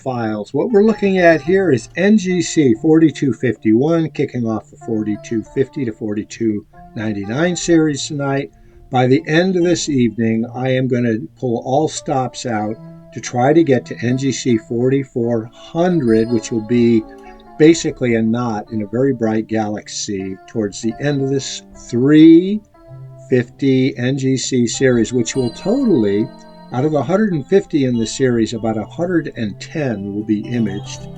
files. What we're looking at here is NGC 4251, kicking off the 4250 to 4299 series tonight. By the end of this evening, I am going to pull all stops out to try to get to NGC 4400, which will be basically a knot in a very bright galaxy towards the end of this 350 NGC series, which will totally, out of 150 in the series, about 110 will be imaged.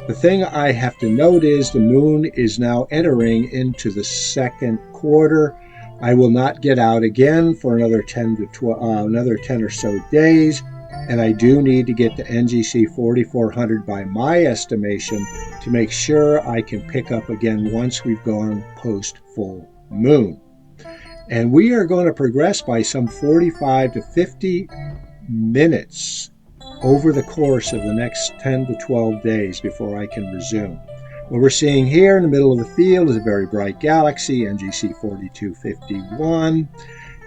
The thing I have to note is the moon is now entering into the second quarter. I will not get out again for another 10 or so days, and I do need to get to NGC 4400 by my estimation to make sure I can pick up again once we've gone post full moon. And we are going to progress by some 45 to 50 minutes over the course of the next 10 to 12 days before I can resume. What we're seeing here in the middle of the field is a very bright galaxy, NGC 4251.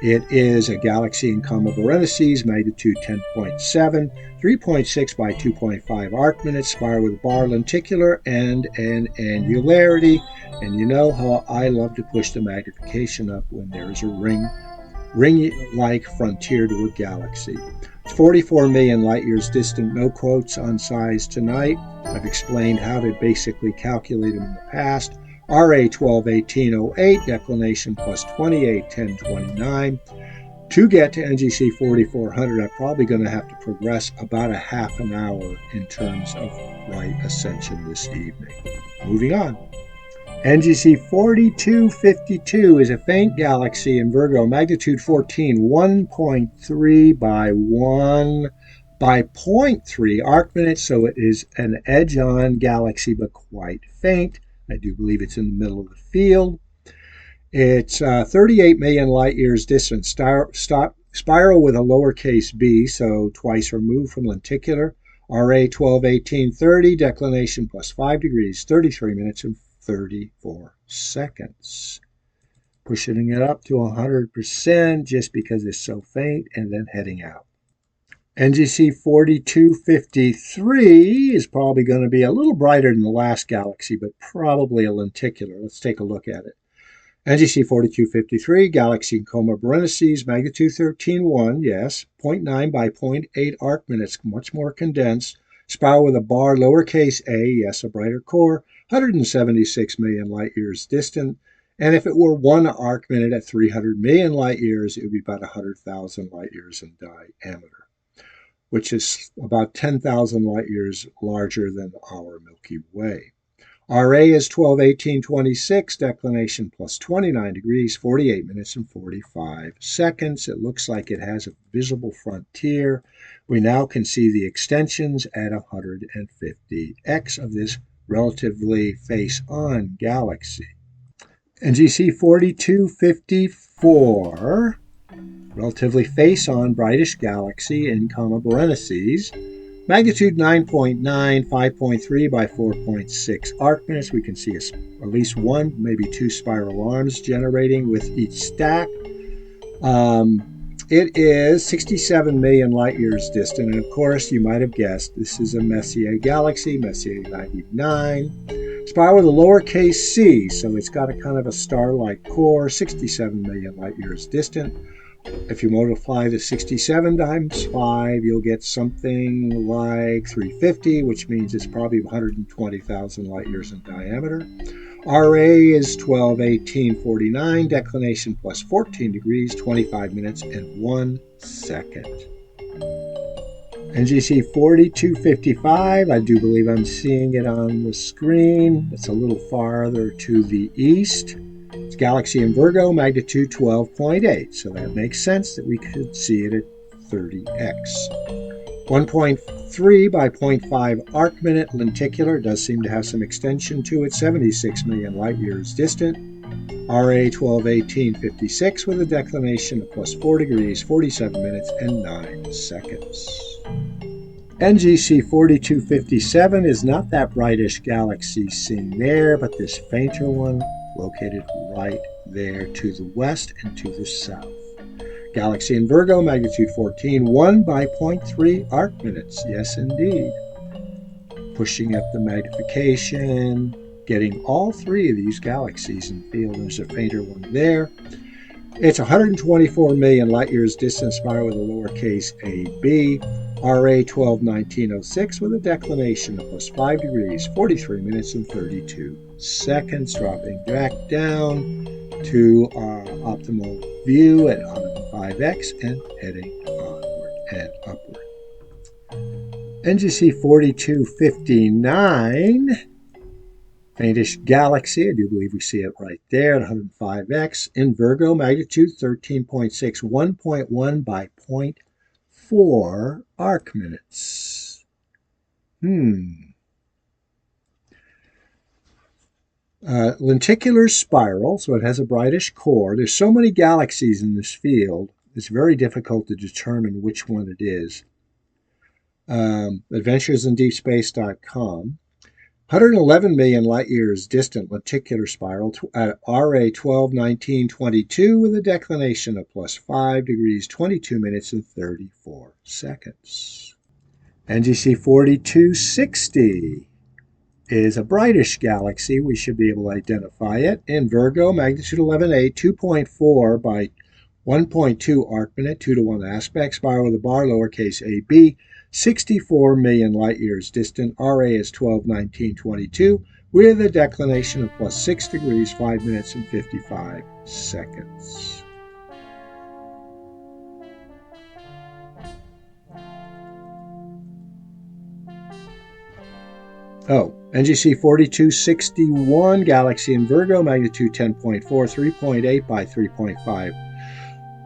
It is a galaxy in Gamma Berenices, magnitude 10.7, 3.6 by 2.5 arc minutes, spiral with a bar lenticular and an angularity. And you know how I love to push the magnification up when there is a ring-like frontier to a galaxy. It's 44 million light years distant, no quotes on size tonight. I've explained how to basically calculate them in the past. RA 121808, declination plus 281029. To get to NGC 4400, I'm probably going to have to progress about a half an hour in terms of light ascension this evening. Moving on. NGC 4252 is a faint galaxy in Virgo, magnitude 14, 1.3 by 1 by 0.3 arc minutes, so it is an edge-on galaxy, but quite faint. I do believe it's in the middle of the field. It's 38 million light years distant, spiral with a lowercase b, so twice removed from lenticular. RA 121830, declination plus 5 degrees, 33 minutes and 34 seconds. Pushing it up to 100% just because it's so faint, and then heading out. NGC 4253 is probably going to be a little brighter than the last galaxy, but probably a lenticular. Let's take a look at it. NGC 4253, galaxy in Gamma Berenices, magnitude 13.1, yes, 0.9 by 0.8 arc minutes, much more condensed. Spiral with a bar, lowercase a, yes, a brighter core, 176 million light years distant. And if it were 1 arc minute at 300 million light years, it would be about 100,000 light years in diameter, which is about 10,000 light years larger than our Milky Way. RA is 121826, declination plus 29 degrees, 48 minutes and 45 seconds. It looks like it has a visible frontier. We now can see the extensions at 150x of this relatively face-on galaxy. NGC 4254, relatively face-on brightish galaxy in Gamma Berenices, magnitude 9.9, 5.3 by 4.6 arc minutes. We can see at least one, maybe two spiral arms generating with each stack. It is 67 million light years distant, and of course, you might have guessed, this is a Messier galaxy, Messier 99. Spiral with a lowercase c, so it's got a kind of a star-like core, 67 million light years distant. If you multiply the 67 times 5, you'll get something like 350, which means it's probably 120,000 light years in diameter. RA is 121849, declination plus 14 degrees, 25 minutes and 1 second. NGC 4255, I do believe I'm seeing it on the screen. It's a little farther to the east. It's galaxy in Virgo, magnitude 12.8, so that makes sense that we could see it at 30x. 1.3 by 0.5 arc minute lenticular, does seem to have some extension to it, 76 million light years distant. RA 121856 with a declination of plus 4 degrees, 47 minutes and 9 seconds. NGC 4257 is not that brightish galaxy seen there, but this fainter one located right there to the west and to the south. Galaxy in Virgo, magnitude 14, 1 by 0.3 arc minutes. Yes, indeed. pushing up the magnification, getting all three of these galaxies in the field. There's a fainter one there. It's 124 million light years distant spiral with a lowercase ab, RA 121906 with a declination of +5 degrees, 43 minutes and 32 seconds, dropping back down to our optimal view at 105x and heading onward and upward. NGC 4259, faintish galaxy. I do believe we see it right there at 105x. In Virgo, magnitude 13.6, 1.1 by 0.4 arc minutes. Lenticular spiral, so it has a brightish core. There's so many galaxies in this field, it's very difficult to determine which one it is. AdventuresInDeepSpace.com. 111 million light years distant lenticular spiral at RA 121922 with a declination of +5 degrees, 22 minutes and 34 seconds. NGC 4260 is a brightish galaxy. We should be able to identify it. In Virgo, magnitude 11A, 2.4 by 1.2 arc minute, 2-to-1 aspect, spiral with a bar, lowercase ab, 64 million light years distant. RA is 121922 with a declination of +6 degrees, 5 minutes and 55 seconds. NGC 4261 galaxy in Virgo, magnitude 10.4, 3.8 by 3.5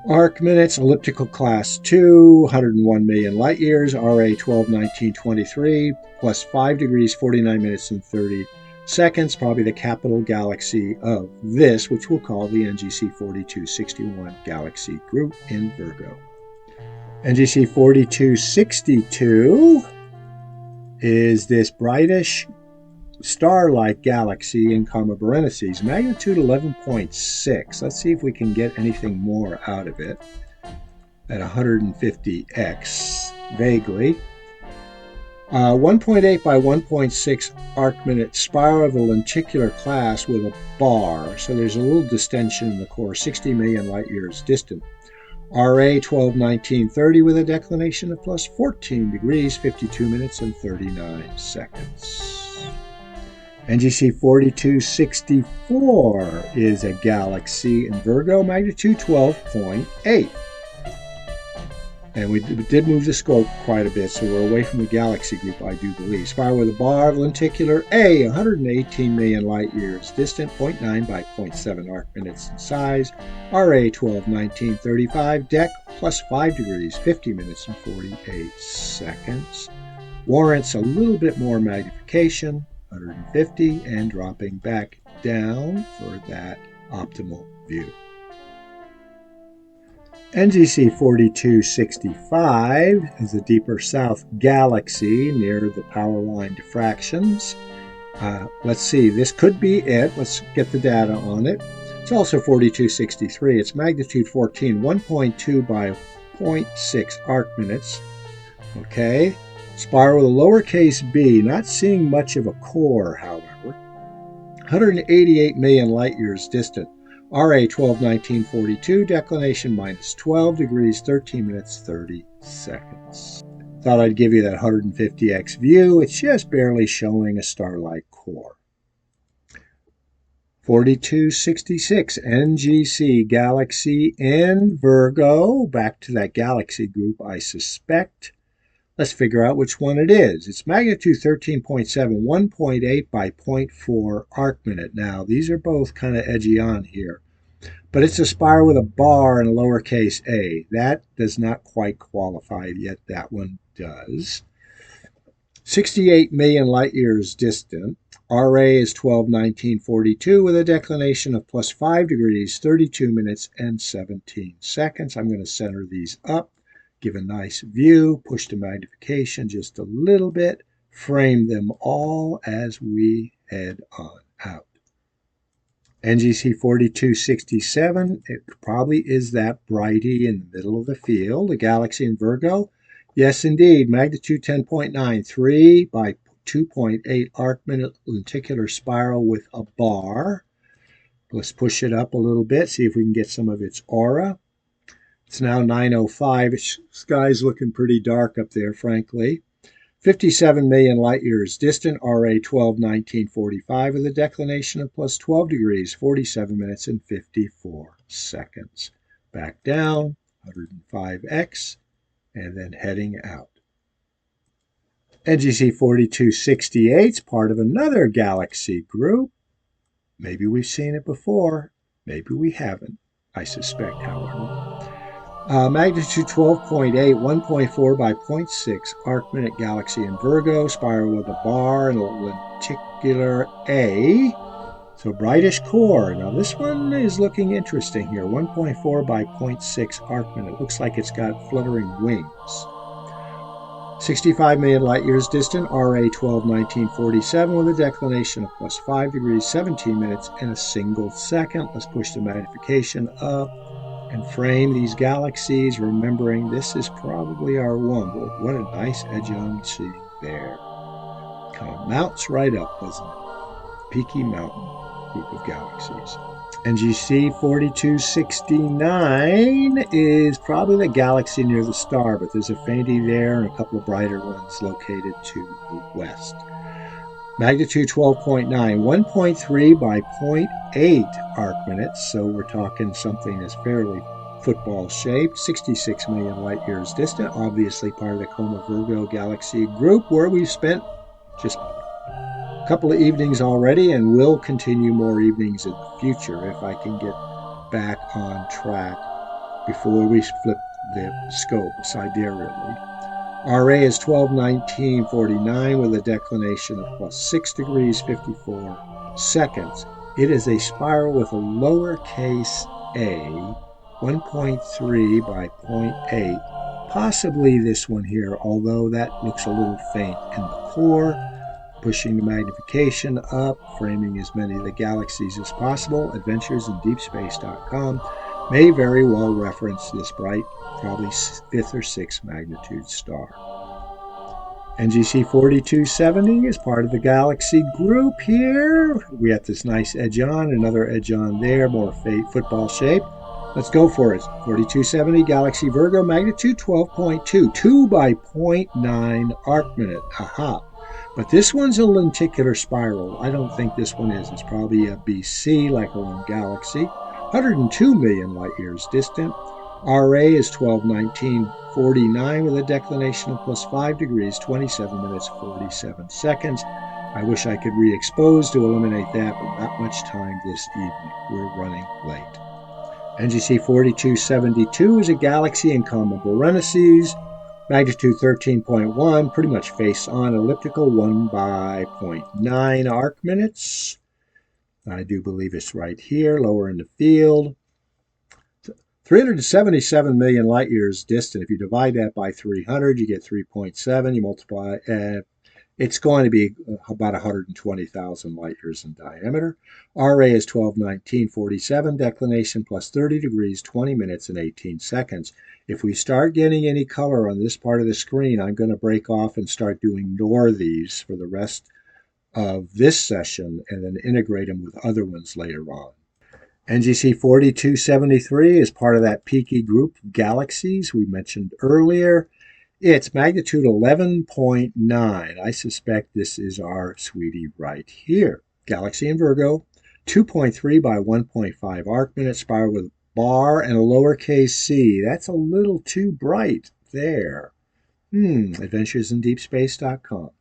arc minutes, elliptical class 2, 101 million light years, RA 121923, +5 degrees, 49 minutes and 30 seconds, probably the capital galaxy of this, which we'll call the NGC 4261 galaxy group in Virgo. NGC 4262 is this brightish star-like galaxy in Gamma Berenices, magnitude 11.6. Let's see if we can get anything more out of it at 150x, vaguely. 1.8 by 1.6 arc minute spiral of the lenticular class with a bar, so there's a little distension in the core, 60 million light years distant. RA 121930 with a declination of +14 degrees, 52 minutes and 39 seconds. NGC 4264 is a galaxy in Virgo, magnitude 12.8. And we did move the scope quite a bit, so we're away from the galaxy group, I do believe. Spiral with a bar, lenticular A, 118 million light years distant, 0.9 by 0.7 arc minutes in size. RA 121935, deck +5 degrees, 50 minutes and 48 seconds. Warrants a little bit more magnification, 150, and dropping back down for that optimal view. NGC 4265 is a deeper south galaxy near the power line diffractions. Let's see, this could be it. Let's get the data on it. It's also 4263. It's magnitude 14, 1.2 by 0.6 arc minutes. Okay. Spiral with a lowercase b, not seeing much of a core, however. 188 million light years distant. RA 121942, declination -12 degrees, 13 minutes, 30 seconds. Thought I'd give you that 150x view. It's just barely showing a star-like core. 4266, NGC galaxy in Virgo. Back to that galaxy group, I suspect. Let's figure out which one it is. It's magnitude 13.7, 1.8 by 0.4 arc minute. Now, these are both kind of edgy on here. But it's a spiral with a bar and a lowercase a. That does not quite qualify yet. That one does. 68 million light years distant. RA is 121942 with a declination of +5 degrees, 32 minutes and 17 seconds. I'm going to center these up. Give a nice view, push the magnification just a little bit, frame them all as we head on out. NGC 4267, it probably is that brighty in the middle of the field, a galaxy in Virgo. Yes, indeed, magnitude 10.9, 3 by 2.8 arc-minute lenticular spiral with a bar. Let's push it up a little bit, see if we can get some of its aura. It's now 9:05. Sky's looking pretty dark up there, frankly. 57 million light years distant, RA 121945 with a declination of plus 12 degrees, 47 minutes and 54 seconds. Back down, 105x, and then heading out. NGC 4268 is part of another galaxy group. Maybe we've seen it before. Maybe we haven't, I suspect, however. Magnitude 12.8, 1.4 by 0.6 arc-minute galaxy in Virgo, spiral with a bar and a lenticular A. So brightest core. Now this one is looking interesting here. 1.4 by 0.6 arc-minute. Looks like it's got fluttering wings. 65 million light years distant, RA 121947 with a declination of plus 5 degrees, 17 minutes and a single second. Let's push the magnification up and frame these galaxies, remembering this is probably our one. Well, what a nice edge on sitting there. Kind of mounts right up, doesn't it? Peaky Mountain group of galaxies. NGC 4269 is probably the galaxy near the star, but there's a fainty there and a couple of brighter ones located to the west. Magnitude 12.9, 1.3 by 0.8 arc-minutes, so we're talking something that's fairly football-shaped, 66 million light years distant, obviously part of the Coma Virgo galaxy group, where we've spent just a couple of evenings already and will continue more evenings in the future if I can get back on track before we flip the scope sidereally. RA is 121949 with a declination of plus 6 degrees, 54 seconds. It is a spiral with a lowercase a, 1.3 by 0.8, possibly this one here, although that looks a little faint in the core. Pushing the magnification up, framing as many of the galaxies as possible. AdventuresInDeepSpace.com may very well reference this bright, probably 5th or 6th magnitude star. NGC 4270 is part of the galaxy group here. We got this nice edge on, another edge on there, more football shape. Let's go for it. 4270 Galaxy Virgo, magnitude 12.2, 2 by 0.9 arc-minute. Aha. But this one's a lenticular spiral. I don't think this one is. It's probably a BC, like our own galaxy. 102 million light years distant. RA is 121949 with a declination of plus 5 degrees, 27 minutes, 47 seconds. I wish I could re-expose to eliminate that, but not much time this evening. We're running late. NGC 4272 is a galaxy in Coma Berenices. Magnitude 13.1, pretty much face-on elliptical, 1 by 0.9 arc-minutes. I do believe it's right here, lower in the field. 377 million light years distant. If you divide that by 300, you get 3.7. You multiply, it's going to be about 120,000 light years in diameter. RA is 121947, declination plus 30 degrees, 20 minutes and 18 seconds. If we start getting any color on this part of the screen, I'm going to break off and start doing these for the rest of this session and then integrate them with other ones later on. NGC 4273 is part of that peaky group of galaxies we mentioned earlier. It's magnitude 11.9. I suspect this is our sweetie right here. Galaxy in Virgo, 2.3 by 1.5 arc-minute, spiral with a bar and a lowercase c. That's a little too bright there. AdventuresInDeepSpace.com.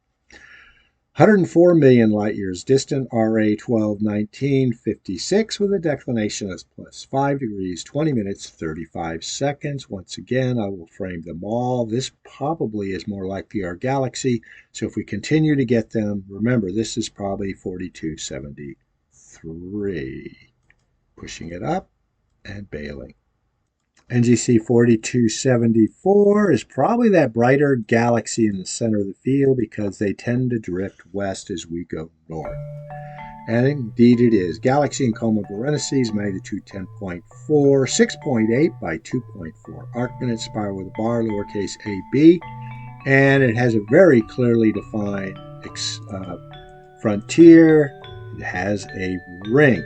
104 million light years distant, RA 121956 with a declination of plus 5 degrees, 20 minutes, 35 seconds. Once again, I will frame them all. This probably is more likely our galaxy. So if we continue to get them, remember, this is probably 4273. Pushing it up and bailing. NGC 4274 is probably that brighter galaxy in the center of the field because they tend to drift west as we go north. And indeed it is. Galaxy in Coma Berenices, magnitude 10.4, 6.8 by 2.4 arc-minute, spiral with a bar, lowercase ab. And it has a very clearly defined frontier. It has a ring.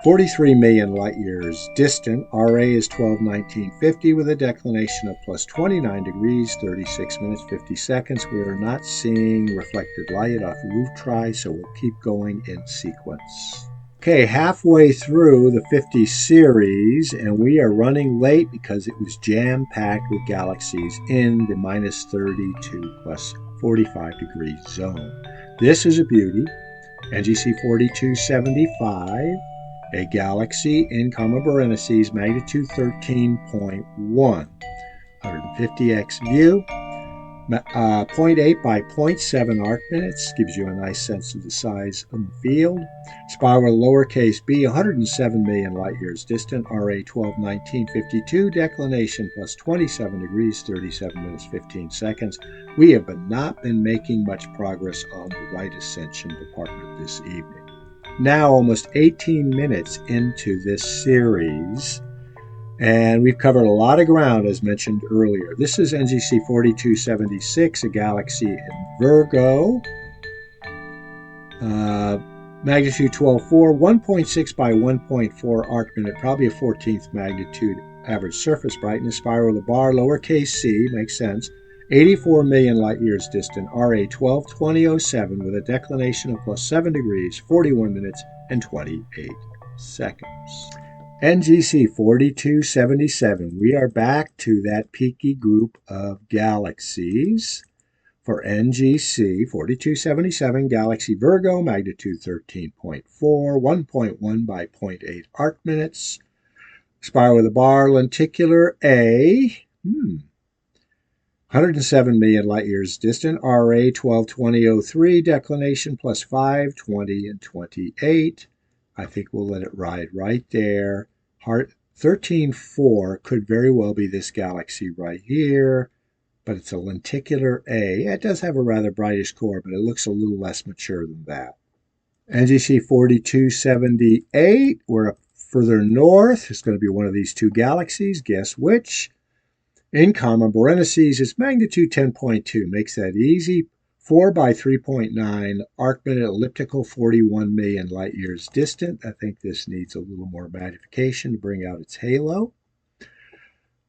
43 million light years distant. RA is 121950 with a declination of plus 29 degrees, 36 minutes, 50 seconds. We are not seeing reflected light off roof tri, so we'll keep going in sequence. Okay, halfway through the 50 series, and we are running late because it was jam-packed with galaxies in the minus 30 to plus 45 degree zone. This is a beauty. NGC 4275. A galaxy in Gamma Berenices, magnitude 13.1, 150x view, 0.8 by 0.7 arc minutes, gives you a nice sense of the size of the field. Spiral lowercase b, 107 million light years distant, RA 121952, declination plus 27 degrees, 37 minutes, 15 seconds. We have not been making much progress on the right ascension department this evening. Now almost 18 minutes into this series, and we've covered a lot of ground as mentioned earlier. This is NGC 4276, a galaxy in Virgo, magnitude 12.4, 1.6 by 1.4 arc minute, probably a 14th magnitude average surface brightness. Spiral of the bar, lowercase c, makes sense. 84 million light years distant, RA 122007 with a declination of plus 7 degrees, 41 minutes, and 28 seconds. NGC 4277, we are back to that peaky group of galaxies. For NGC 4277, Galaxy Virgo, magnitude 13.4, 1.1 by 0.8 arc minutes. Spiral with a bar, lenticular A, 107 million light years distant, RA 122003, declination plus 5, 20, and 28. I think we'll let it ride right there. 13.4 could very well be this galaxy right here, but it's a lenticular A. It does have a rather brightish core, but it looks a little less mature than that. NGC 4278, we're up further north. It's going to be one of these two galaxies. Guess which? In Gamma Berenices, it's magnitude 10.2, makes that easy. 4 by 3.9 arc minute elliptical, 41 million light years distant. I think this needs a little more magnification to bring out its halo.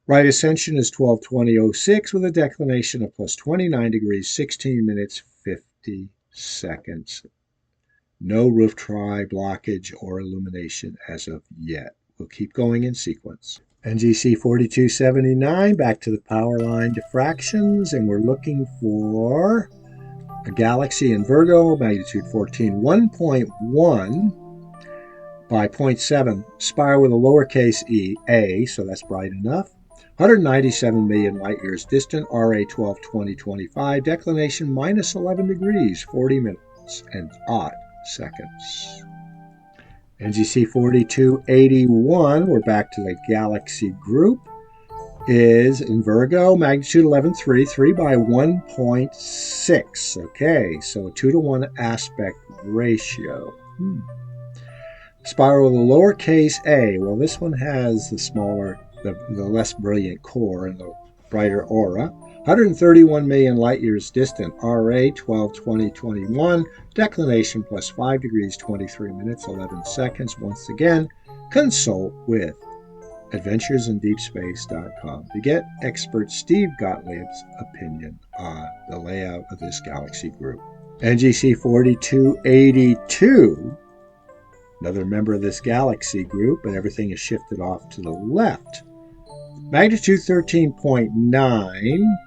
Right ascension is 122006 with a declination of plus 29 degrees, 16 minutes, 50 seconds. No roof tri, blockage, or illumination as of yet. We'll keep going in sequence. NGC 4279, back to the power line diffractions, and we're looking for a galaxy in Virgo, magnitude 14, 1.1 by 0.7, spiral with a lowercase e, A, so that's bright enough. 197 million light years distant, RA 122025, declination minus 11 degrees, 40 minutes and odd seconds. NGC 4281, we're back to the galaxy group, is in Virgo, magnitude 11.3, 3 by 1.6. Okay, so a 2-to-1 aspect ratio. Spiral with a lowercase a. Well, this one has the smaller, the less brilliant core and the brighter aura. 131 million light years distant, RA 122021, declination plus 5 degrees, 23 minutes, 11 seconds. Once again, consult with adventuresindeepspace.com to get expert Steve Gottlieb's opinion on the layout of this galaxy group. NGC 4282, another member of this galaxy group, but everything is shifted off to the left. Magnitude 13.9,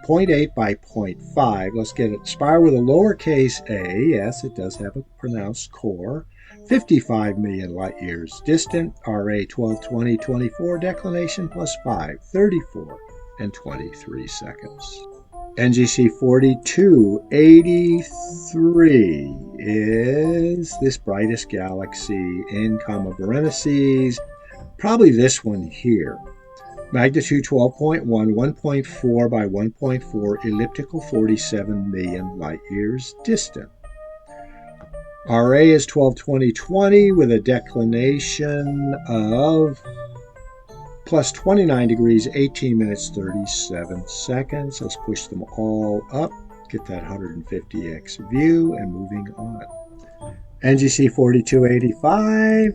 0.8 by 0.5. Let's get it. Spiral with a lowercase a. Yes, it does have a pronounced core. 55 million light years distant. RA 122024. Declination plus 5. 34 and 23 seconds. NGC 4283 is this brightest galaxy in Gamma Berenices. Probably this one here. Magnitude 12.1, 1.4 by 1.4, elliptical 47 million light years distant. RA is 122020 with a declination of plus 29 degrees, 18 minutes, 37 seconds. Let's push them all up Get that 150x view and moving on. NGC 4285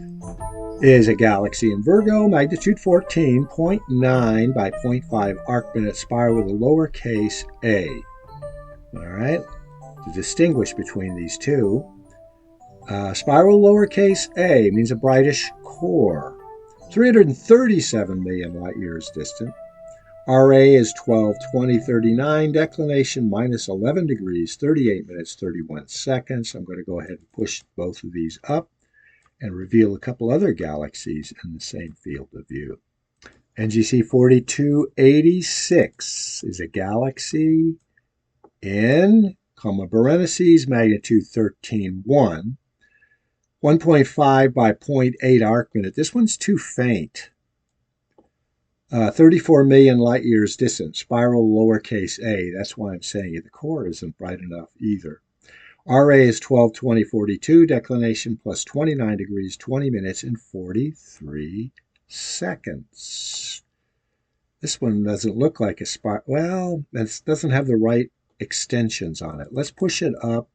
is a galaxy in Virgo, magnitude 14.9 by 0.5 arc-minute spiral with a lowercase a. All right, to distinguish between these two, spiral lowercase a means a brightish core, 337 million light years distant. RA is 12/20/39, declination minus 11 degrees, 38 minutes, 31 seconds. I'm going to go ahead and push both of these up and reveal a couple other galaxies in the same field of view. NGC 4286 is a galaxy in, parentheses, magnitude 13.1, 1.5 by 0.8 arc-minute. This one's too faint. 34 million light years distant, spiral lowercase a. That's why I'm saying it. The core isn't bright enough either. RA is 12/20/42, declination plus 29 degrees, 20 minutes, and 43 seconds. This one doesn't look like a spiral. Well, it doesn't have the right extensions on it. Let's push it up,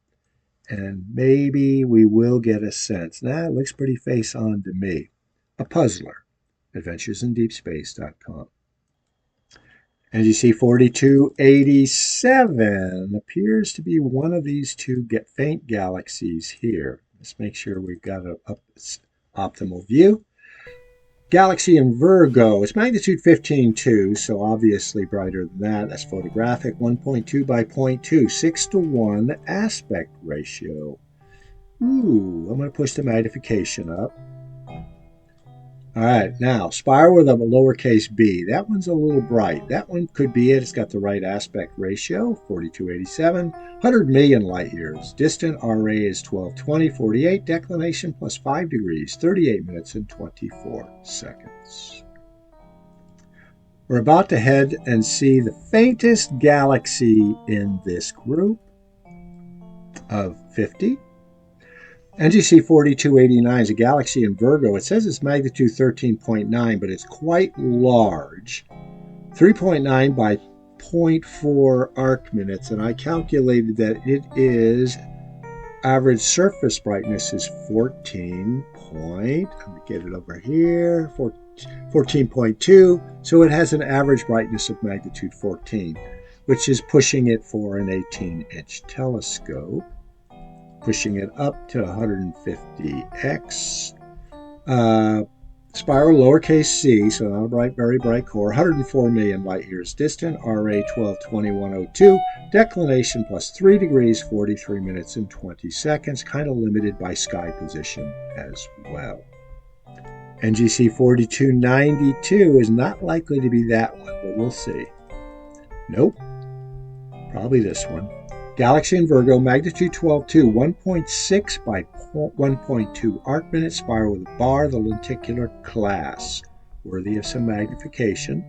and maybe we will get a sense. It looks pretty face-on to me. A puzzler. AdventuresInDeepSpace.com. NGC 4287 appears to be one of these two faint galaxies here. Let's make sure we've got an optimal view. Galaxy in Virgo. It's magnitude 15.2, so obviously brighter than that. That's photographic. 1.2 by 0.2, 6:1 aspect ratio. Ooh, I'm going to push the magnification up. All right, now, spiral with a lowercase b. That one's a little bright. That one could be it. It's got the right aspect ratio, 4287, 100 million light years. Distant RA is 12/20/48, declination plus 5 degrees, 38 minutes and 24 seconds. We're about to head and see the faintest galaxy in this group of 50. NGC 4289 is a galaxy in Virgo. It says it's magnitude 13.9, but it's quite large. 3.9 by 0.4 arc minutes, and I calculated that it is average surface brightness is 14 point, let me get it over here, 14.2, so it has an average brightness of magnitude 14, which is pushing it for an 18-inch telescope. Pushing it up to 150x. Spiral lowercase c, so not a very bright core. 104 million light years distant. RA 12/20/102. Declination plus 3 degrees, 43 minutes and 20 seconds. Kind of limited by sky position as well. NGC 4292 is not likely to be that one, but we'll see. Nope. Probably this one. Galaxy in Virgo, magnitude 12.2, 1.6 by 1.2 arc-minute, spiral with a bar, the lenticular class, worthy of some magnification.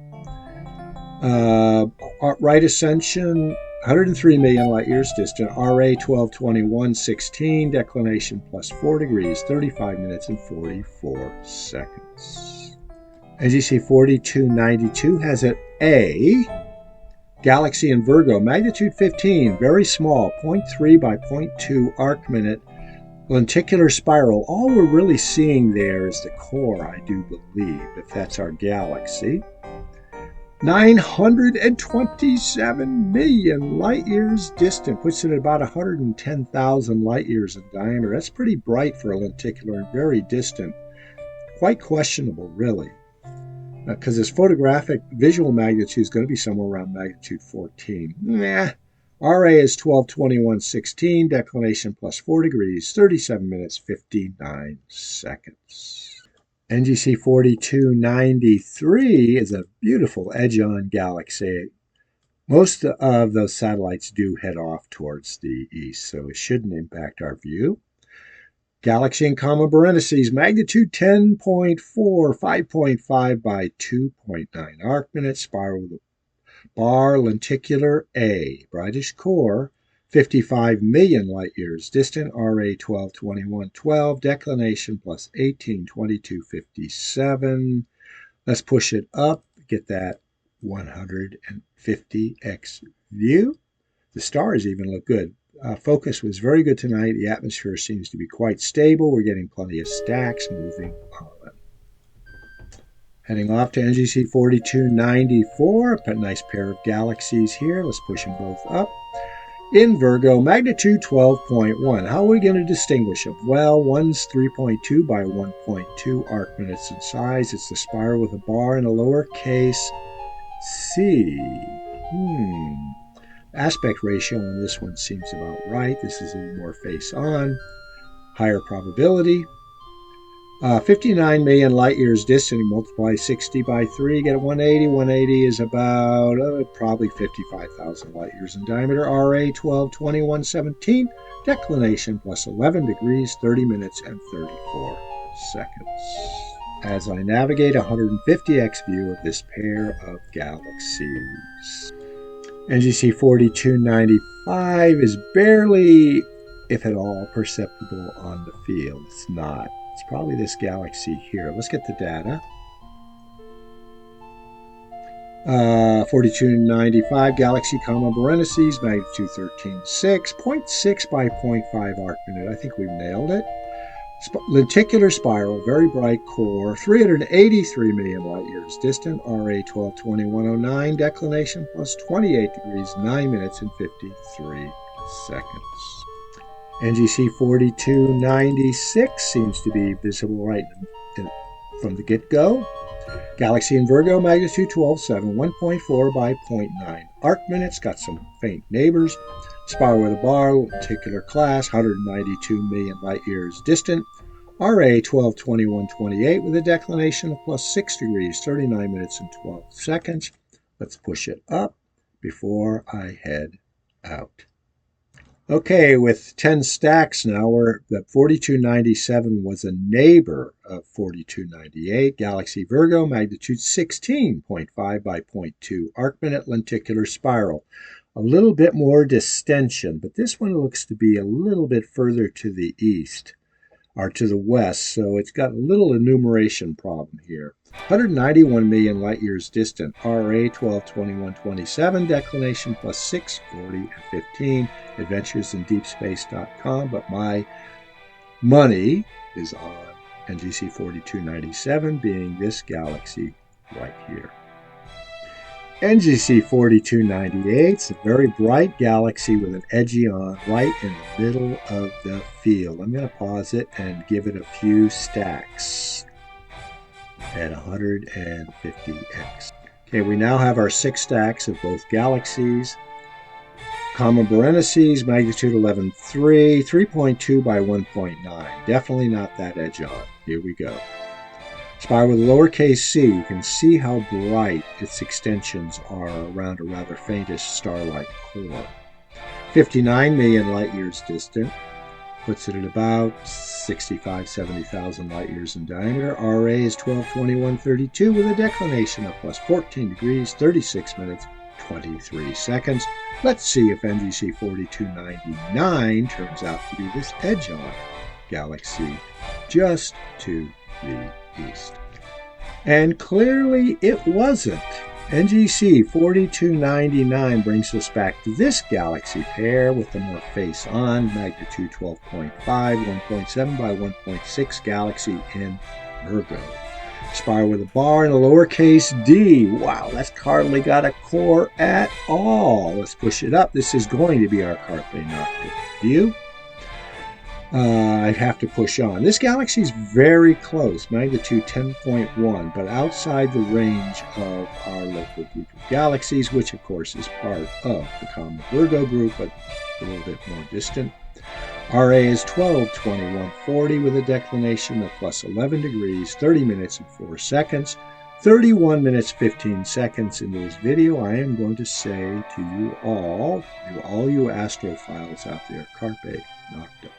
Right ascension, 103 million light years distant, RA 12/21/16, declination plus 4 degrees, 35 minutes and 44 seconds. NGC 4292 has an A. Galaxy in Virgo, magnitude 15, very small, 0.3 by 0.2 arc-minute, lenticular spiral. All we're really seeing there is the core, I do believe, if that's our galaxy. 927 million light years distant, puts it at about 110,000 light years in diameter. That's pretty bright for a lenticular and very distant. Quite questionable, really. Because its photographic visual magnitude is going to be somewhere around magnitude 14. RA is 12/21/16, declination plus 4 degrees, 37 minutes, 59 seconds. NGC 4293 is a beautiful edge-on galaxy. Most of those satellites do head off towards the east, so it shouldn't impact our view. Galaxy in parentheses, magnitude 10.4, 5.5 by 2.9 arc-minute, spiral with a bar, lenticular A, brightish core, 55 million light years distant, RA 12/21/12, declination plus 18/22/57. Let's push it up, get that 150x view. The stars even look good. Focus was very good tonight. The atmosphere seems to be quite stable. We're getting plenty of stacks moving on. Heading off to NGC 4294. A nice pair of galaxies here. Let's push them both up. In Virgo, magnitude 12.1. How are we going to distinguish them? Well, one's 3.2 by 1.2 arc minutes in size. It's the spiral with a bar and a lowercase c. Aspect ratio on this one seems about right. This is a little more face on. Higher probability. 59 million light years distant. Multiply 60 by 3, get a 180. 180 is about probably 55,000 light years in diameter. RA 122117. Declination plus 11 degrees, 30 minutes and 34 seconds. As I navigate 150x view of this pair of galaxies. NGC 4295 is barely, if at all, perceptible on the field. It's not. It's probably this galaxy here. Let's get the data. 4295 galaxy, Berenices, magnitude 13.6, 0.6 by 0.5 arc minute. I think we've nailed it. Lenticular spiral, very bright core, 383 million light years distant, RA 122109, declination plus 28 degrees, 9 minutes and 53 seconds. NGC 4296 seems to be visible right from the get-go. Galaxy in Virgo, magnitude 12.7, 1.4 by 0.9 arc minutes, got some faint neighbors. Spiral with a bar, lenticular class, 192 million light years distant. RA 122128 with a declination of plus 6 degrees, 39 minutes and 12 seconds. Let's push it up before I head out. Okay, with 10 stacks now, the 4297 was a neighbor of 4298. Galaxy Virgo, magnitude 16.5 by 0.2 arc minute, lenticular spiral. A little bit more distension, but this one looks to be a little bit further to the east, or to the west, so it's got a little enumeration problem here. 191 million light years distant, RA 122127, declination plus 6, 40, and 15, adventuresindeepspace.com, but my money is on NGC 4297, being this galaxy right here. NGC 4298 is a very bright galaxy with an edgy on right in the middle of the field. I'm going to pause it and give it a few stacks at 150x. Okay, we now have our 6 stacks of both galaxies. Berenices, magnitude 11.3, 3.2 by 1.9. Definitely not that edge on. Here we go. Spiral with lowercase c, you can see how bright its extensions are around a rather faintish star-like core. 59 million light years distant, puts it at about 65,000-70,000 light years in diameter. RA is 122132 with a declination of plus 14 degrees, 36 minutes, 23 seconds. Let's see if NGC 4299 turns out to be this edge-on galaxy just to the east. And clearly it wasn't. NGC 4299 brings us back to this galaxy pair with the more face-on, magnitude 12.5, 1.7 by 1.6 galaxy in Virgo. Spiral with a bar and a lowercase d. Wow, that's hardly got a core at all. Let's push it up. This is going to be our Carpe Noctem view. I'd have to push on. This galaxy is very close, magnitude 10.1, but outside the range of our local group of galaxies, which of course is part of the common Virgo group, but a little bit more distant. RA is 122140 with a declination of plus 11 degrees, 30 minutes and 4 seconds. 31 minutes, 15 seconds into this video, I am going to say to you all you astrophiles out there, Carpe Noctem.